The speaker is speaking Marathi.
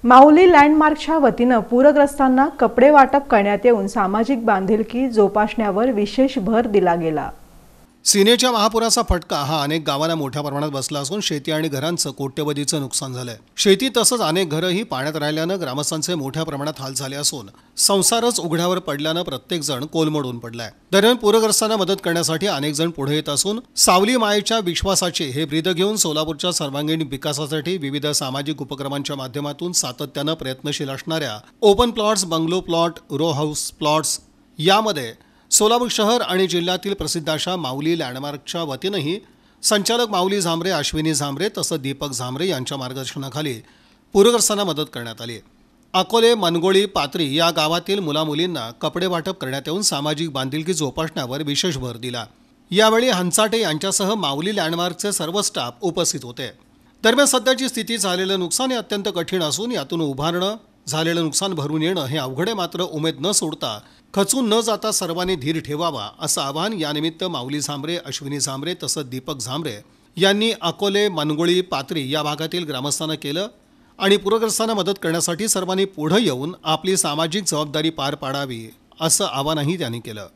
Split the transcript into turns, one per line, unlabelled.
माऊली लँडमार्कच्या वतीनं पूरग्रस्तांना कपडे वाटप करण्यात येऊन सामाजिक बांधिलकी जोपासण्यावर विशेष भर दिला गेला।
सिनेच्या महापुराचा फटका हा अनेक गावांना मोठ्या प्रमाणात बसला असून शेती आणि घरांचं कोट्यवधीचं नुकसान झालंय। शेती तसंच अनेक घरंही पाण्यात राहिल्यानं ग्रामस्थांचे मोठ्या प्रमाणात हाल झाले असून संसारच उघड्यावर पडल्यानं प्रत्येक जण कोलमडून पडलाय। दरम्यान पूरग्रस्तांना मदत करण्यासाठी अनेक जण पुढे येत असून सावली मायेच्या विश्वासाचे हे ब्रीद घेऊन सोलापूरच्या सर्वांगीण विकासासाठी विविध सामाजिक उपक्रमांच्या माध्यमातून सातत्यानं प्रयत्नशील असणाऱ्या open plots, bungalow plot, row house plots यामध्ये सोलापूर शहर आणि जिल्ह्यातील प्रसिद्ध अशा माऊली लँडमार्कच्या वतीनंही संचालक माऊली झांबरे, अश्विनी झांबरे तसंच दीपक झांबरे यांच्या मार्गदर्शनाखाली पूरग्रस्तांना मदत करण्यात आली। अकोले, मनगोळी, पात्री या गावातील मुलामुलींना कपडे वाटप करण्यात येऊन सामाजिक बांधिलकी जोपासण्यावर विशेष भर दिला। यावेळी हंचाटे यांच्यासह माऊली लँडमार्कचे सर्व स्टाफ उपस्थित होते। दरम्यान सध्याची स्थिती झालेलं नुकसान हे अत्यंत कठीण असून यातून उभारणं, झालेलं नुकसान भरून येणं हे अवघड आहे, मात्र उमेद न सोडता खचून न जाता सर्वांनी धीर ठेवावा असं आवाहन यानिमित्त माऊली झांबरे, अश्विनी झांबरे तसंच दीपक झांबरे यांनी अकोले, मनगोळी, पात्री या भागातील ग्रामस्थांना केलं आणि पूरग्रस्तांना मदत करण्यासाठी सर्वांनी पुढे येऊन आपली सामाजिक जबाबदारी पार पाडावी असं आवाहनही त्यांनी केलं।